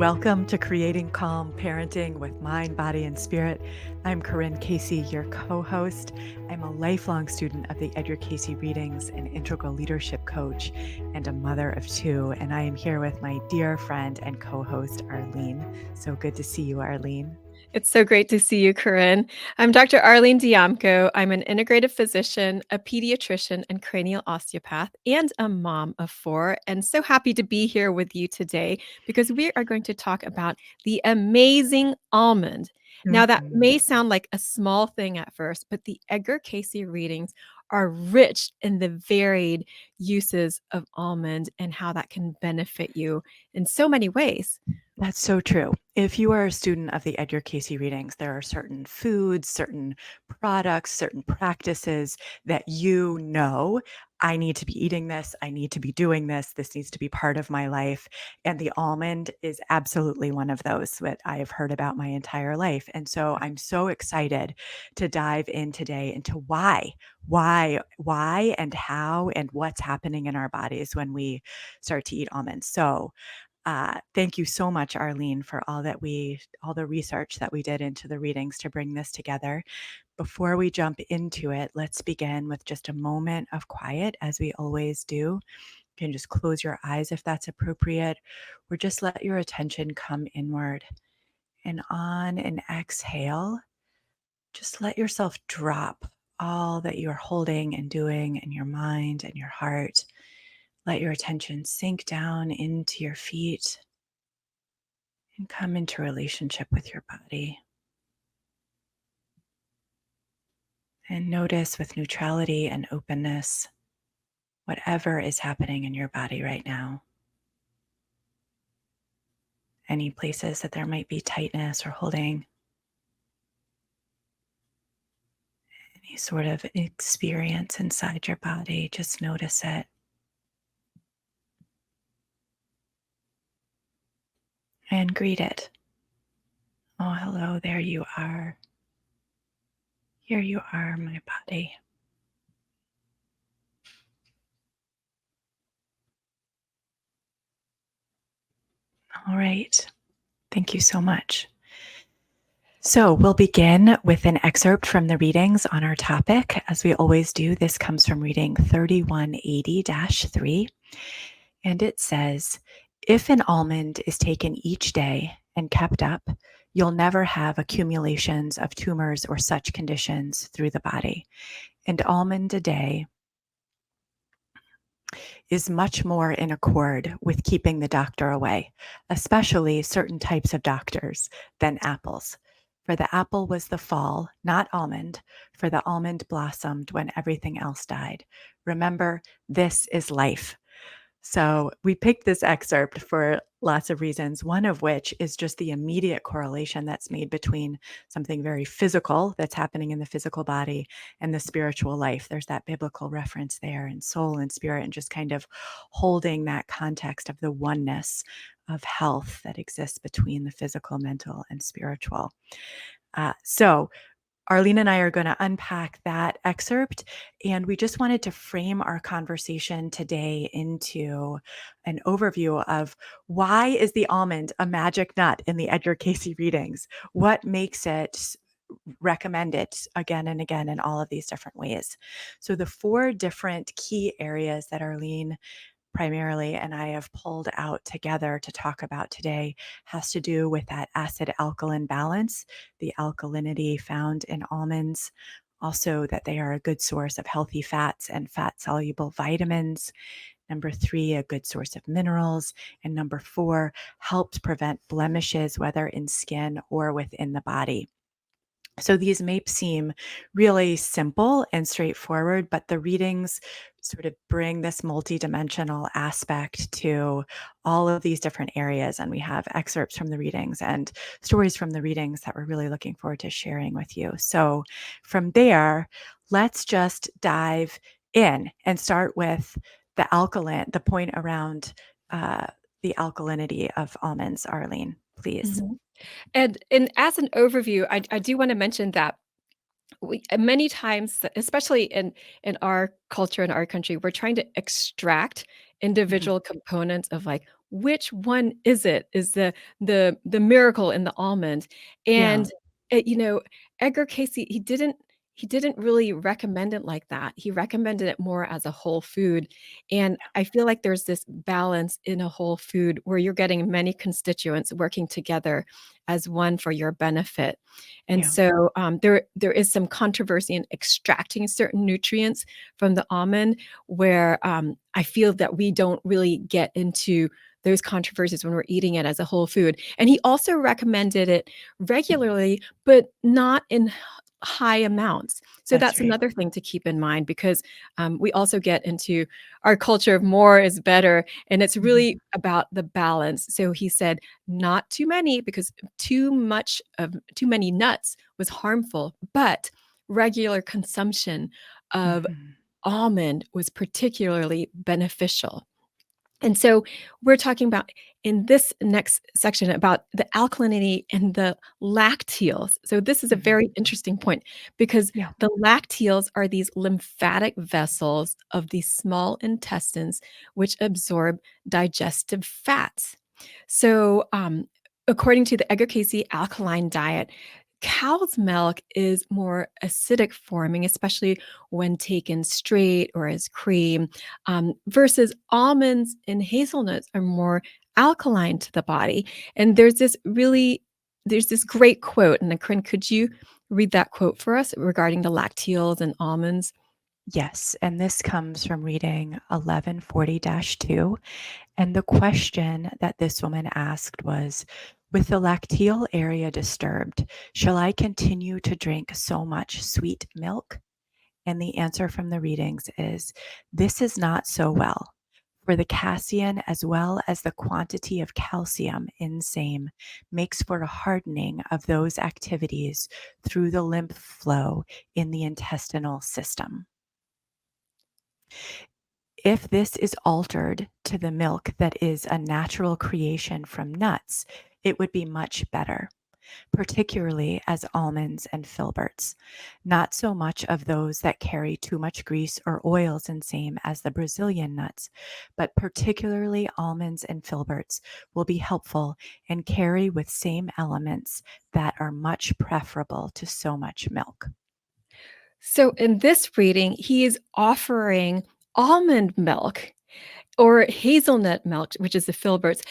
Welcome to Creating Calm Parenting with Mind, Body, and Spirit. I'm Corinne Cayce, your co host. I'm a lifelong student of the Edgar Cayce readings, an integral leadership coach, and a mother of two. And I am here with my dear friend and co host, Arlene. So good to see you, Arlene. It's so great to see you, Corinne. I'm Dr. Arlene Dijamco. I'm an integrative physician, a pediatrician, and cranial osteopath, and a mom of four. And so happy to be here with you today because we are going to talk about the amazing almond. Now, that Mhm. may sound like a small thing at first, but the Edgar Cayce readings are rich in the varied uses of almond and how that can benefit you in so many ways. That's so true. If you are a student of the Edgar Cayce readings, there are certain foods, certain products, certain practices that you know, I need to be eating this, I need to be doing this needs to be part of my life. And the almond is absolutely one of those that I have heard about my entire life. And so I'm so excited to dive in today into why, and how, and what's happening in our bodies when we start to eat almonds. So thank you so much, Arlene, for all the research that we did into the readings to bring this together. Before we jump into it, let's begin with just a moment of quiet, as we always do. You can just close your eyes if that's appropriate, or just let your attention come inward. And on an exhale, just let yourself drop all that you're holding and doing in your mind and your heart. Let your attention sink down into your feet and come into relationship with your body. And notice with neutrality and openness whatever is happening in your body right now. Any places that there might be tightness or holding, any sort of experience inside your body, just notice it. And greet it. Oh, hello, there you are. Here you are, my body. All right. Thank you so much. So we'll begin with an excerpt from the readings on our topic. As we always do, this comes from reading 3180-3. And it says, if an almond is taken each day and kept up, you'll never have accumulations of tumors or such conditions through the body. An almond a day is much more in accord with keeping the doctor away, especially certain types of doctors, than apples. For the apple was the fall, not almond, for the almond blossomed when everything else died. Remember, this is life. So we picked this excerpt for lots of reasons, one of which is just the immediate correlation that's made between something very physical that's happening in the physical body and the spiritual life. There's that biblical reference there, and soul and spirit, and just kind of holding that context of the oneness of health that exists between the physical, mental, and spiritual. So Arlene and I are going to unpack that excerpt, and we just wanted to frame our conversation today into an overview of why is the almond a magic nut in the Edgar Cayce readings? What makes it recommended again and again in all of these different ways? So the four different key areas that Arlene primarily and I have pulled out together to talk about today has to do with that acid alkaline balance, the alkalinity found in almonds, also that they are a good source of healthy fats and fat soluble vitamins. Number three, a good source of minerals. And number four, helps prevent blemishes, whether in skin or within the body. So these may seem really simple and straightforward, but the readings sort of bring this multidimensional aspect to all of these different areas. And we have excerpts from the readings and stories from the readings that we're really looking forward to sharing with you. So from there, let's just dive in and start with the point around the alkalinity of almonds, Arlene, please. Mhm. And as an overview, I do wanna mention that we many times, especially in our culture, in our country, we're trying to extract Mhm. individual components of, like, which one is it? Is the miracle in the almond? Yeah. And you know, Edgar Cayce, he didn't really recommend it like that. He recommended it more as a whole food. And I feel like there's this balance in a whole food where you're getting many constituents working together as one for your benefit. And Yeah. so there is some controversy in extracting certain nutrients from the almond, where I feel that we don't really get into those controversies when we're eating it as a whole food. And he also recommended it regularly, but not in high amounts. So That's that's right. another thing to keep in mind, because we also get into our culture of more is better, and it's really Mhm. about the balance. So he said not too many, because too many nuts was harmful, but regular consumption of Mhm. almond was particularly beneficial. And so we're talking about in this next section about the alkalinity and the lacteals. So this is a Mhm. very interesting point, because Yeah. the lacteals are these lymphatic vessels of the small intestines which absorb digestive fats. So, according to the Edgar Cayce alkaline diet, cow's milk is more acidic forming, especially when taken straight or as cream, versus almonds and hazelnuts are more alkaline to the body. And there's this great quote, and Corinne, could you read that quote for us regarding the lacteals and almonds? Yes. And this comes from reading 1140-2. And the question that this woman asked was, with the lacteal area disturbed, shall I continue to drink so much sweet milk? And the answer from the readings is, this is not so well. For the casein, as well as the quantity of calcium in same, makes for a hardening of those activities through the lymph flow in the intestinal system. If this is altered to the milk that is a natural creation from nuts, it would be much better, particularly as almonds and filberts. Not so much of those that carry too much grease or oils in same as the Brazilian nuts, but particularly almonds and filberts will be helpful and carry with same elements that are much preferable to so much milk. So in this reading, he is offering almond milk or hazelnut milk, which is the filberts,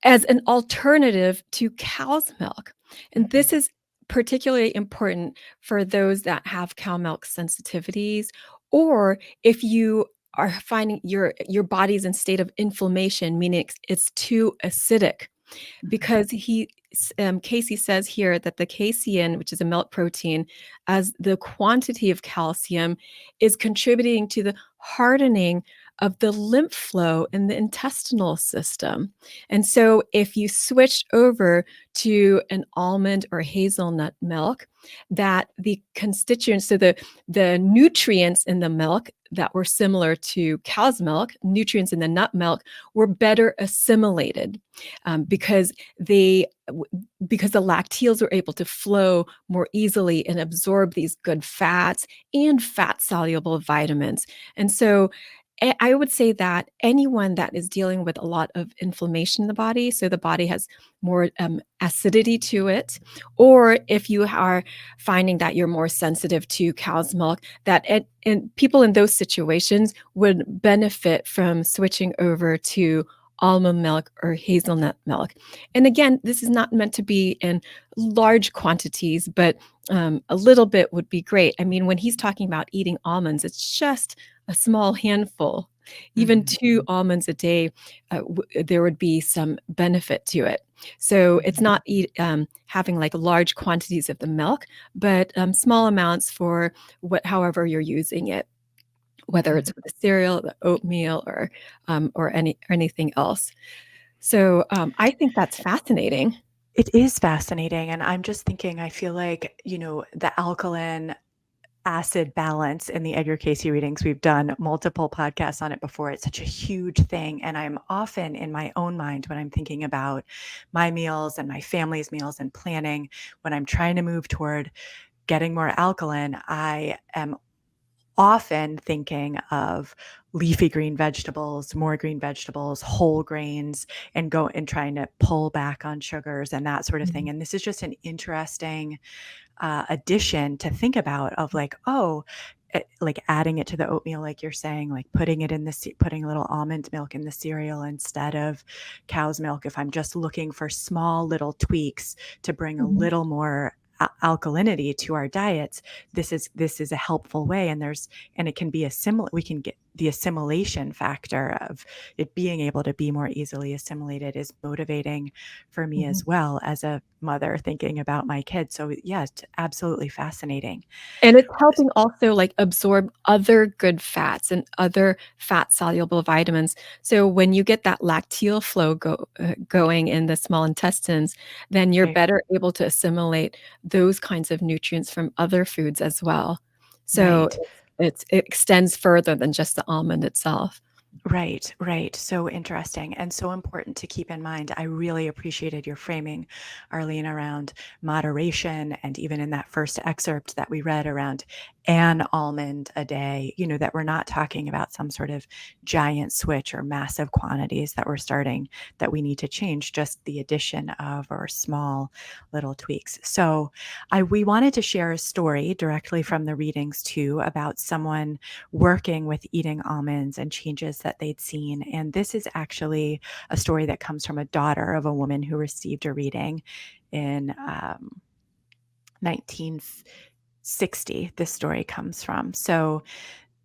as an alternative to cow's milk. And this Mhm. is particularly important for those that have cow milk sensitivities, or if you are finding your body's in state of inflammation, meaning it's too acidic, Mhm. because Casey says here that the casein, which is a milk protein, as the quantity of calcium, is contributing to the hardening of the lymph flow in the intestinal system. And so, if you switched over to an almond or hazelnut milk, that the constituents, so the nutrients in the milk that were similar to cow's milk, nutrients in the nut milk, were better assimilated, because they because the lacteals are able to flow more easily and absorb these good fats and fat soluble vitamins. And so I would say that anyone that is dealing with a lot of inflammation in the body, so the body has more acidity to it, or if you are finding that you're more sensitive to cow's milk, and people in those situations would benefit from switching over to almond milk or hazelnut milk. And again, this is not meant to be in large quantities, but a little bit would be great. I mean, when he's talking about eating almonds, it's just a small handful. Even Mhm. 2 almonds a day, there would be some benefit to it. So it's Mhm. not having like large quantities of the milk, but small amounts for however you're using it, whether Mhm. it's with the cereal, the oatmeal, or anything else. So, I think that's fascinating. It is fascinating, and I'm just thinking, I feel like, the alkaline acid balance in the Edgar Cayce readings, we've done multiple podcasts on it before. It's such a huge thing, and I'm often in my own mind when I'm thinking about my meals and my family's meals and planning, when I'm trying to move toward getting more alkaline, I am often thinking of leafy green vegetables, more green vegetables, whole grains, and go and trying to pull back on sugars and that sort of thing. Mhm. And this is just an interesting addition to think about of like, oh, like adding it to the oatmeal, like you're saying, like putting it in the putting a little almond milk in the cereal instead of cow's milk. If I'm just looking for small little tweaks to bring a Mhm. little more alkalinity to our diets, this is a helpful way. And it can be we can get the assimilation factor of it being able to be more easily assimilated is motivating for me Mhm. as well as a mother thinking about my kids. So yeah, it's absolutely fascinating. And it's helping also, like, absorb other good fats and other fat-soluble vitamins. So when you get that lacteal flow going in the small intestines, then you're Right, better able to assimilate those kinds of nutrients from other foods as well. So right. it extends further than just the almond itself. Right, right. So interesting and so important to keep in mind. I really appreciated your framing, Arlene, around moderation. And even in that first excerpt that we read around an almond a day, that we're not talking about some sort of giant switch or massive quantities that we're starting that we need to change, just the addition of or small little tweaks. So we wanted to share a story directly from the readings too about someone working with eating almonds and changes that they'd seen. And this is actually a story that comes from a daughter of a woman who received a reading in 1960. This story comes from. So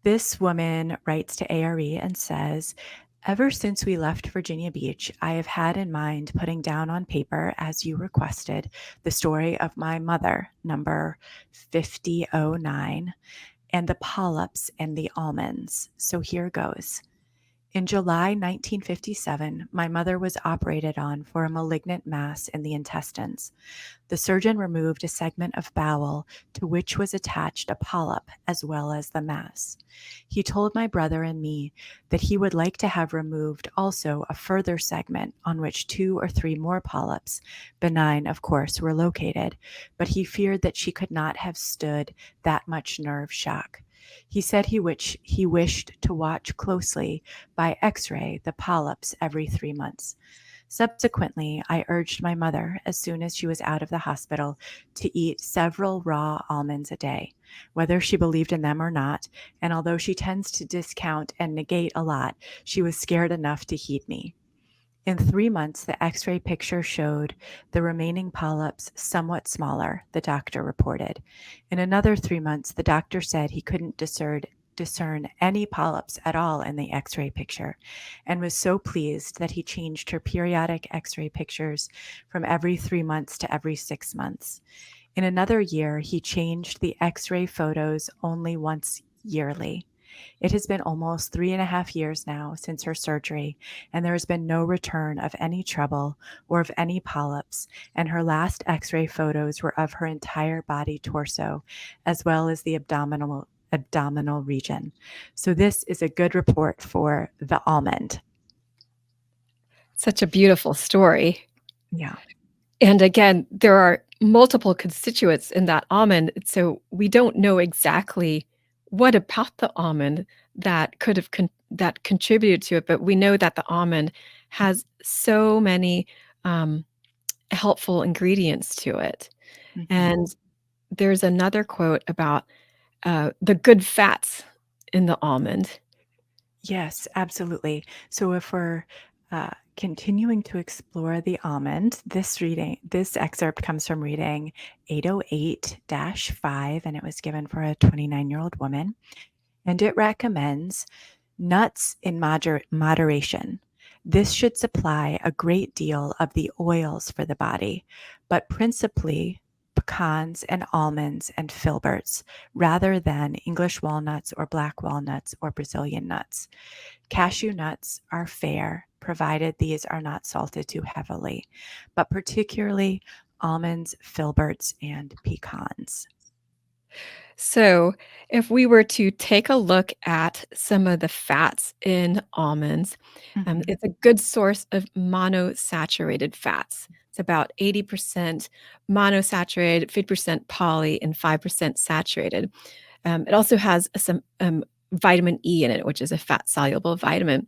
this woman writes to A.R.E. and says, "Ever since we left Virginia Beach, I have had in mind putting down on paper, as you requested, the story of my mother, number 5009, and the polyps and the almonds. So here goes. In July 1957, my mother was operated on for a malignant mass in the intestines. The surgeon removed a segment of bowel to which was attached a polyp as well as the mass. He told my brother and me that he would like to have removed also a further segment on which 2 or 3 more polyps, benign of course, were located, but he feared that she could not have stood that much nerve shock. He said he wished to watch closely by X-ray the polyps every 3 months. Subsequently, I urged my mother, as soon as she was out of the hospital, to eat several raw almonds a day, whether she believed in them or not, and although she tends to discount and negate a lot, she was scared enough to heed me. In 3 months, the X-ray picture showed the remaining polyps somewhat smaller, the doctor reported. In another 3 months, the doctor said he couldn't discern any polyps at all in the X-ray picture, and was so pleased that he changed her periodic X-ray pictures from every 3 months to every 6 months. In another year, he changed the X-ray photos only once yearly. It has been almost 3.5 years now since her surgery, and there has been no return of any trouble or of any polyps, and her last X-ray photos were of her entire body torso, as well as the abdominal region. So this is a good report for the almond. Such a beautiful story. Yeah. And again, there are multiple constituents in that almond, so we don't know exactly what about the almond that could have that contributed to it, but we know that the almond has so many um, helpful ingredients to it. Mhm. And there's another quote about the good fats in the almond. Yes, absolutely. So if we're continuing to explore the almond, this excerpt comes from reading 808-5, and it was given for a 29-year-old woman. And it recommends nuts in moderation. This should supply a great deal of the oils for the body, but principally pecans and almonds and filberts, rather than English walnuts or black walnuts or Brazilian nuts. Cashew nuts are fair, provided these are not salted too heavily, but particularly almonds, filberts, and pecans. So, if we were to take a look at some of the fats in almonds, Mhm. it's a good source of monosaturated fats. It's about 80% monosaturated, 50% poly, and 5% saturated. It also has some vitamin E in it, which is a fat soluble vitamin.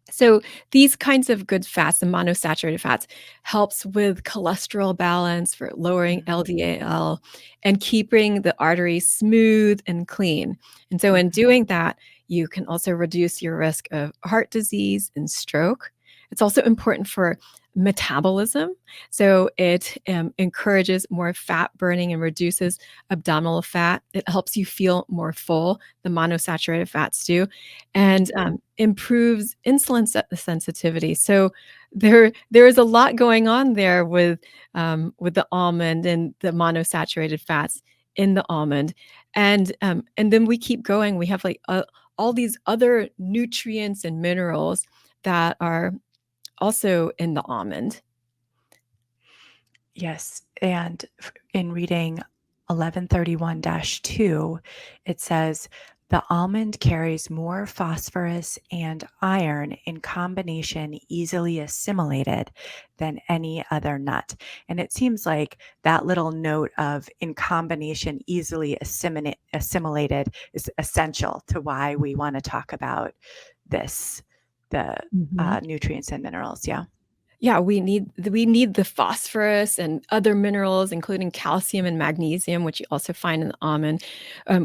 So these kinds of good fats, the monosaturated fats, helps with cholesterol balance for lowering Mhm. LDL and keeping the arteries smooth and clean. And so in Mhm. doing that, you can also reduce your risk of heart disease and stroke. It's also important for metabolism. So it encourages more fat burning and reduces abdominal fat. It helps you feel more full. The monosaturated fats do, and Mhm. improves insulin sensitivity. So there is a lot going on there with the almond and the monosaturated fats in the almond, and then we keep going. We have like all these other nutrients and minerals that are also in the almond. Yes, and in reading 1131-2, it says the almond carries more phosphorus and iron in combination easily assimilated than any other nut. And it seems like that little note of in combination easily assimilated is essential to why we want to talk about this, the Mhm. nutrients and minerals. Yeah. Yeah, we need the phosphorus and other minerals, including calcium and magnesium, which you also find in the almond.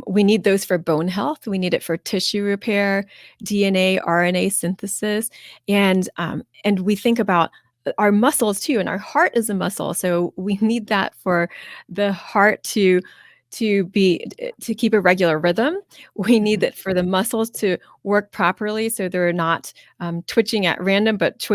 We need those for bone health. We need it for tissue repair, DNA, RNA synthesis, and we think about our muscles too. And our heart is a muscle, so we need that for the heart to keep a regular rhythm. We need Mhm. that for the muscles to work properly, so they're not twitching at random, but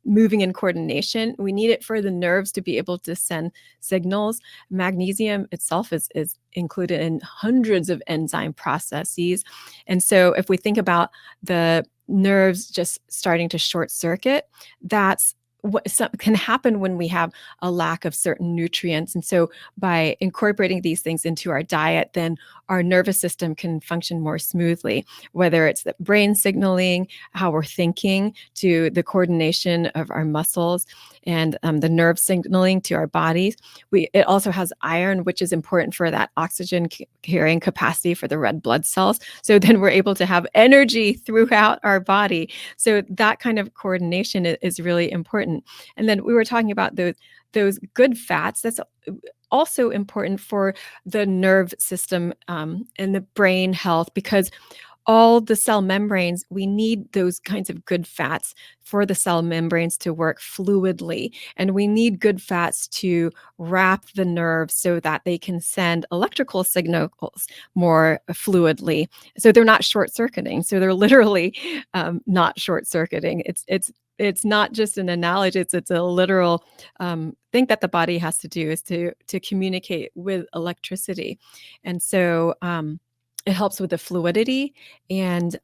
moving in coordination. We need it for the nerves to be able to send signals. Magnesium itself is included in hundreds of enzyme processes. And so if we think about the nerves just starting to short circuit, that's what can happen when we have a lack of certain nutrients. And so by incorporating these things into our diet, then our nervous system can function more smoothly, whether it's the brain signaling, how we're thinking, to the coordination of our muscles, and the nerve signaling to our bodies. It also has iron, which is important for that oxygen carrying capacity for the red blood cells. So then we're able to have energy throughout our body. So that kind of coordination is really important. And then we were talking about those good fats. That's also important for the nerve system and the brain health, because all the cell membranes, we need those kinds of good fats for the cell membranes to work fluidly. And we need good fats to wrap the nerves so that they can send electrical signals more fluidly. So they're not short circuiting. So they're literally not short circuiting. It's not just an analogy, it's a literal thing that the body has to do, is to communicate with electricity. And so it helps with the fluidity and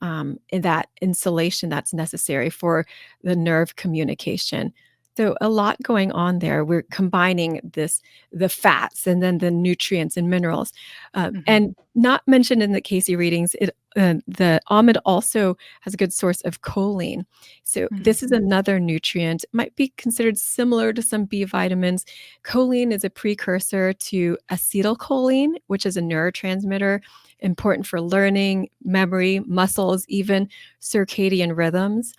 that insulation that's necessary for the nerve communication. So a lot going on there. We're combining the fats and then the nutrients and minerals. Mhm. And not mentioned in the Casey readings, the almond also has a good source of choline. So Mhm. this is another nutrient, might be considered similar to some B vitamins. Choline is a precursor to acetylcholine, which is a neurotransmitter important for learning, memory, muscles, even circadian rhythms.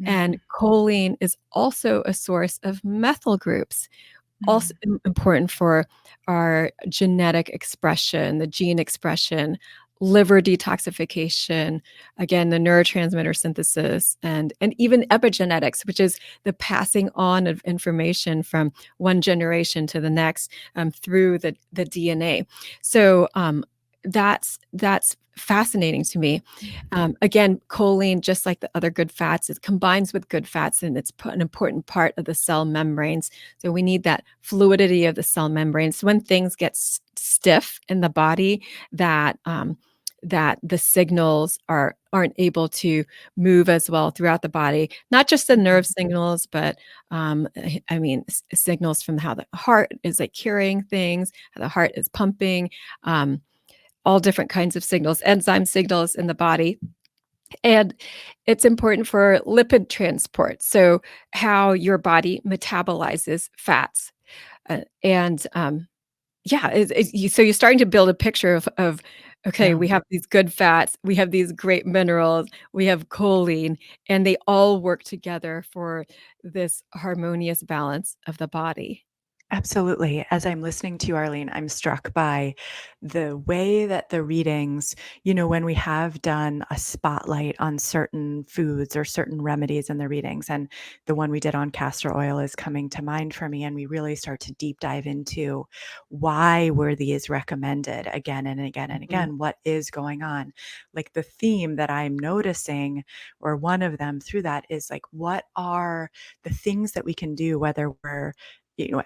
And Mhm. choline is also a source of methyl groups, also Mhm. important for our genetic expression, the gene expression, liver detoxification, again, the neurotransmitter synthesis, and even epigenetics, which is the passing on of information from one generation to the next through the DNA. So that's fascinating to me. Again, choline, just like the other good fats, it combines with good fats, and it's an important part of the cell membranes. So we need that fluidity of the cell membranes. When things get stiff in the body, that the signals aren't able to move as well throughout the body. Not just the nerve Mhm. signals, but I mean signals from how the heart is like carrying things, how the heart is pumping. All different kinds of signals, enzyme signals in the body. And it's important for lipid transport, so how your body metabolizes fats. And yeah, so you're starting to build a picture of Okay, Yeah. we have these good fats, we have these great minerals, we have choline, and they all work together for this harmonious balance of the body. Absolutely. As I'm listening to you, Arlene, I'm struck by the way that the readings, when we have done a spotlight on certain foods or certain remedies in the readings, and the one we did on castor oil is coming to mind for me, and we really start to deep dive into why were these recommended again and again and Mhm. again? What is going on? Like the theme that I'm noticing, or one of them through that is like, what are the things that we can do, whether we're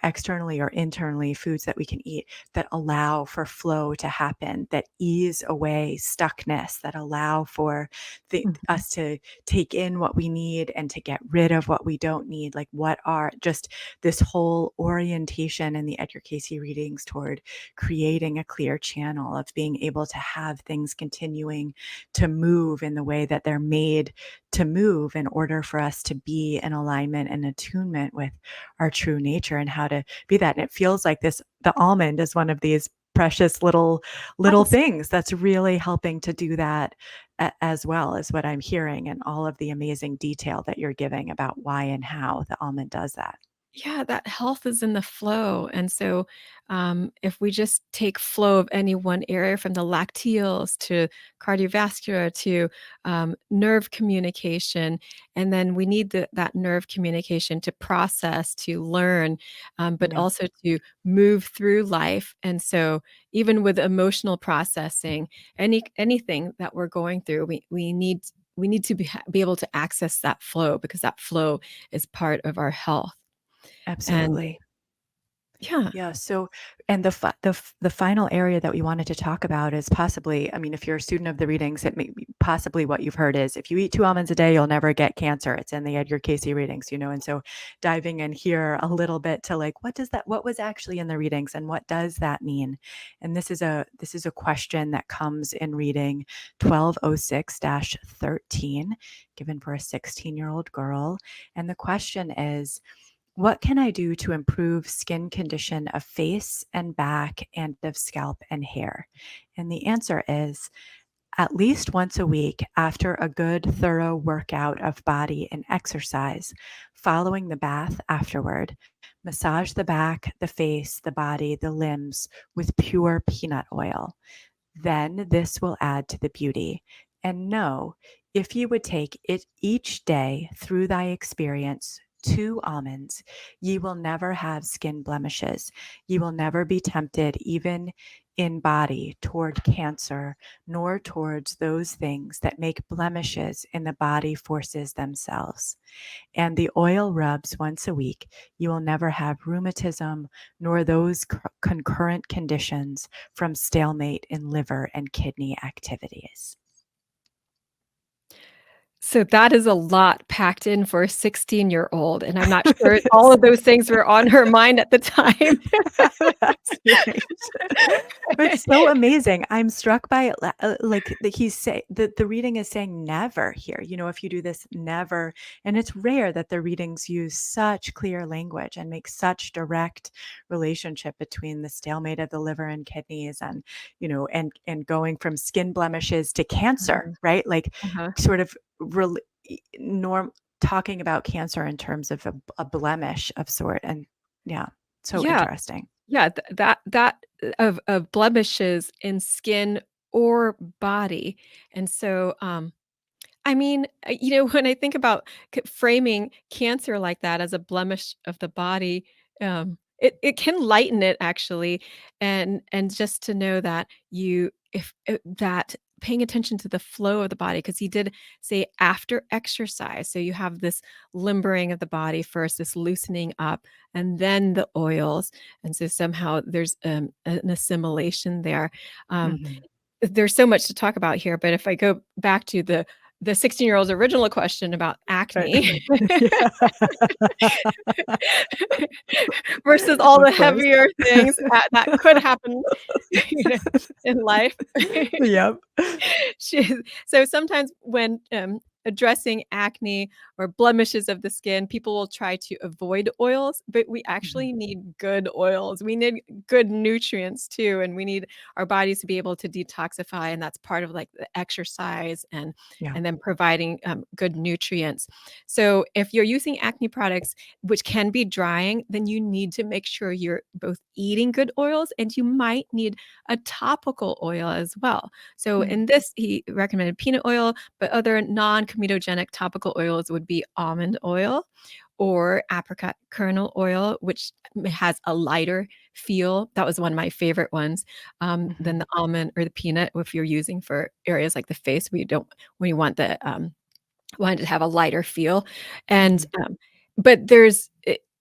externally or internally, foods that we can eat that allow for flow to happen, that ease away stuckness, that allow for Mhm. us to take in what we need and to get rid of what we don't need. Like, what are just this whole orientation in the Edgar Cayce readings toward creating a clear channel of being able to have things continuing to move in the way that they're made to move in order for us to be in alignment and attunement with our true nature and how to be that. And it feels like the almond is one of these precious little Yes. things that's really helping to do that as well, as what I'm hearing, and all of the amazing detail that you're giving about why and how the almond does that. Yeah, that health is in the flow, and so, if we just take flow of any one area from the lacteals to cardiovascular to, nerve communication, and then we need that nerve communication to process, to learn, but Yeah, also to move through life, and so even with emotional processing, anything that we're going through, we need to be able to access that flow because that flow is part of our health. And absolutely. yeah. Yeah. So, and the final area that we wanted to talk about is possibly, I mean, if you're a student of the readings, it may be possibly what you've heard is if you eat 2 almonds a day, you'll never get cancer. It's in the Edgar Cayce readings, and so diving in here a little bit to like, what was actually in the readings and what does that mean? And this is a question that comes in reading 1206-13, given for a 16-year-old girl. And the question is, what can I do to improve skin condition of face and back and of scalp and hair? And the answer is at least once a week after a good, thorough workout of body and exercise, following the bath afterward, massage the back, the face, the body, the limbs with pure peanut oil. Then this will add to the beauty. And know, if you would take it each day through thy experience, 2 almonds, ye will never have skin blemishes. Ye will never be tempted, even in body, toward cancer, nor towards those things that make blemishes in the body forces themselves. And the oil rubs once a week, you will never have rheumatism nor those concurrent conditions from stalemate in liver and kidney activities. So that is a lot packed in for a 16-year-old, and I'm not sure all of those things were on her mind at the time. That's right. But so amazing. I'm struck by it, like the reading is saying never here. If you do this, never. And it's rare that the readings use such clear language and make such direct relationship between the stalemate of the liver and kidneys, and and going from skin blemishes to cancer, Mhm. right? Like Uh-huh. sort of rel- norm talking about cancer in terms of a blemish of sort. And yeah, so Yeah, interesting. yeah, of blemishes in skin or body, and so, I mean, when I think about framing cancer like that as a blemish of the body, it can lighten it actually, and just to know that you if that paying attention to the flow of the body, because he did say after exercise, so you have this limbering of the body first, this loosening up, and then the oils, and so somehow there's an assimilation there. Um, Mhm. there's so much to talk about here, but if I go back to the 16-year-old's original question about Right. acne Yeah. versus all Of the course. heavier things that could happen, you know, in life. Yep. She so sometimes when, addressing acne or blemishes of the skin, people will try to avoid oils, but we Mhm. actually need good oils. We need good nutrients too, and we need our bodies to be able to detoxify, and that's part of like the exercise Yeah. and then providing good nutrients. So if you're using acne products, which can be drying, then you need to make sure you're both eating good oils and you might need a topical oil as well. So Mm. in this, he recommended peanut oil, but other non-comedogenic topical oils would be almond oil or apricot kernel oil, which has a lighter feel. That was one of my favorite ones than Mhm. the almond or the peanut. If you're using for areas like the face, when you want it to have a lighter feel, and Mhm. but there's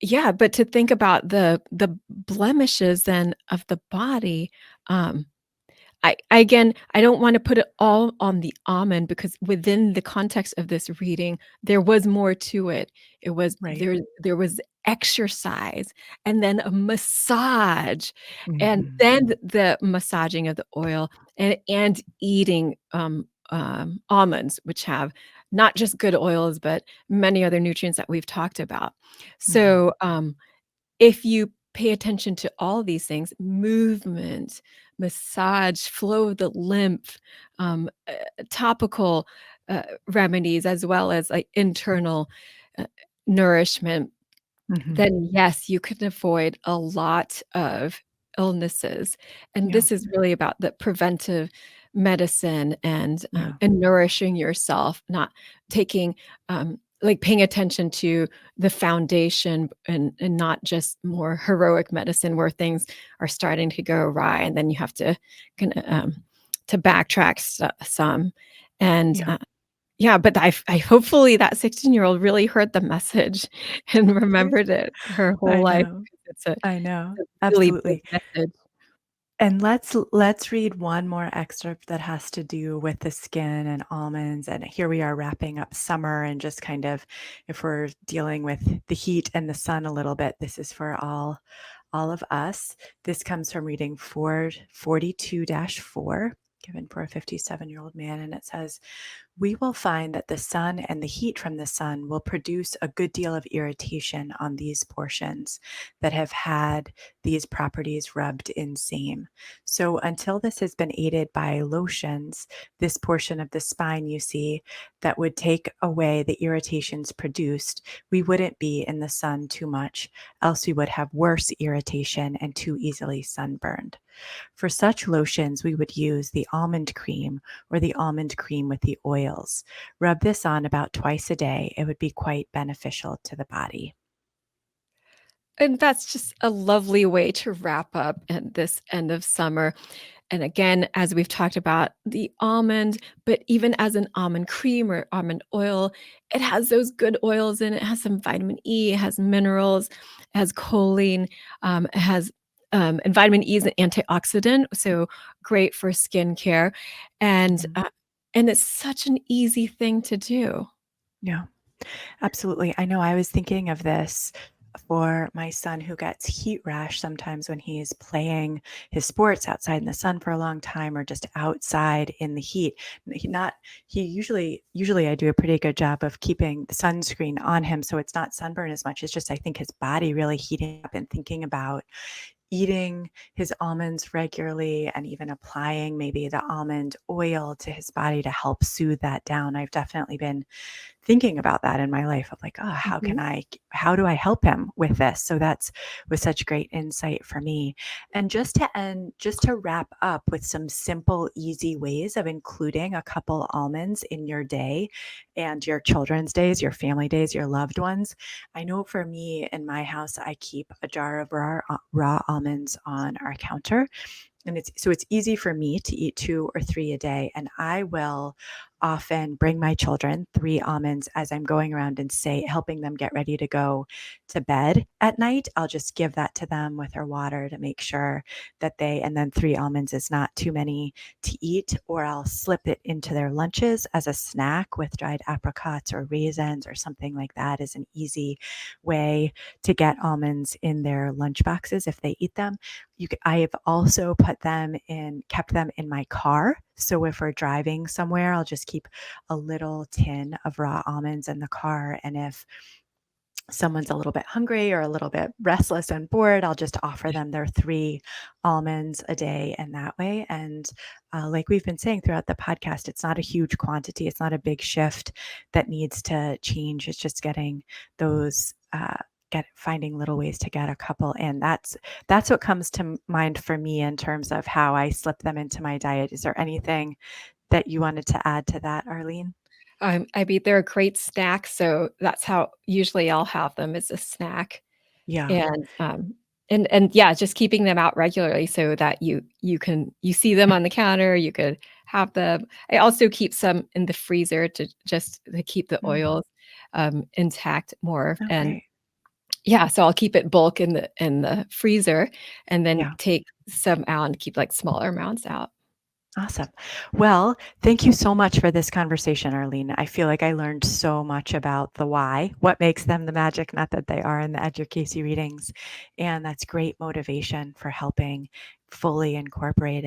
yeah, but to think about the blemishes then of the body, um, I don't wanna put it all on the almond because within the context of this reading, there was more to it. It was Right. there was exercise and then a massage, and Mhm. then the massaging of the oil and eating, almonds, which have not just good oils, but many other nutrients that we've talked about. Mhm. So, if you pay attention to all these things, movement, massage, flow of the lymph, topical remedies, as well as like internal uh, nourishment, Mhm. then yes, you can avoid a lot of illnesses. And Yeah. this is really about the preventive medicine Yeah. and nourishing yourself, not taking like paying attention to the foundation and not just more heroic medicine where things are starting to go awry and then you have to kind of to backtrack some and Yeah. yeah, but I hopefully that 16-year-old really heard the message and remembered it her whole I life know. because I know. it's a really big Absolutely. message. And let's read one more excerpt that has to do with the skin and almonds. And here we are wrapping up summer and just kind of if we're dealing with the heat and the sun a little bit, this is for all of us. This comes from reading 442-4, given for a 57-year-old man, and it says, we will find that the sun and the heat from the sun will produce a good deal of irritation on these portions that have had these properties rubbed in same. So until this has been aided by lotions, this portion of the spine you see that would take away the irritations produced, we wouldn't be in the sun too much, else we would have worse irritation and too easily sunburned. For such lotions, we would use the almond cream or the almond cream with the oils. Rub this on about twice a day. It would be quite beneficial to the body. And that's just a lovely way to wrap up at this end of summer. And again, as we've talked about the almond, but even as an almond cream or almond oil, it has those good oils in it. It has some vitamin E, it has minerals, it has choline, it has and vitamin E is an antioxidant, so great for skincare. And Mhm. uh, and it's such an easy thing to do. Yeah. Absolutely. I know I was thinking of this for my son who gets heat rash sometimes when he's playing his sports outside in the sun for a long time or just outside in the heat. He not he usually I do a pretty good job of keeping the sunscreen on him so it's not sunburn as much. It's just I think his body really heating up and thinking about eating his almonds regularly and even applying maybe the almond oil to his body to help soothe that down. I've definitely been thinking about that in my life of like, oh, Mhm. how do I help him with this? So that's was such great insight for me. And just to wrap up with some simple, easy ways of including a couple almonds in your day and your children's days, your family days, your loved ones. I know for me in my house, I keep a jar of raw almonds on our counter and it's easy for me to eat 2 or 3 a day, and I will often bring my children 3 almonds as I'm going around and say helping them get ready to go to bed at night. I'll just give that to them with their water to make sure that they and then 3 almonds is not too many to eat, or I'll slip it into their lunches as a snack with dried apricots or raisins or something like that is an easy way to get almonds in their lunch boxes if they eat them. I have also kept them in my car So if we're driving somewhere, I'll just keep a little tin of raw almonds in the car. And if someone's a little bit hungry or a little bit restless and bored, I'll just offer them their 3 almonds a day and that way. And like we've been saying throughout the podcast, it's not a huge quantity. It's not a big shift that needs to change. It's just getting those, finding little ways to get a couple in. That's what comes to mind for me in terms of how I slip them into my diet. Is there anything that you wanted to add to that, Arlene? I mean, they're a great snack, so that's how usually I'll have them as a snack. Yeah. And yeah, just keeping them out regularly so that you see them on the counter, you could have them. I also keep some in the freezer to keep the Mm. oils, intact more, Oh, and great. yeah, so I'll keep it bulk in the freezer and then Yeah. take some out and keep, like, smaller amounts out. Awesome. Well, thank you so much for this conversation, Arlene. I feel like I learned so much about the why, what makes them the magic nut that they are in the Edgar Cayce readings. And that's great motivation for helping fully incorporate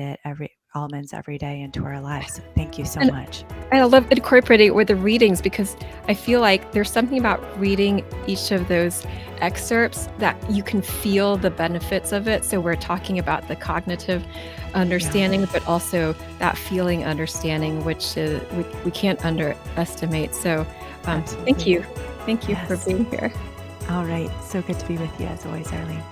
almonds every day into our lives. So thank you so And much. I love incorporating it with the readings because I feel like there's something about reading each of those excerpts that you can feel the benefits of it. So we're talking about the cognitive Yeah, understanding, but also that feeling understanding, which we can't underestimate. So thank absolutely. you. Thank you for Yes. being here. All right. So good to be with you as always, Arlene.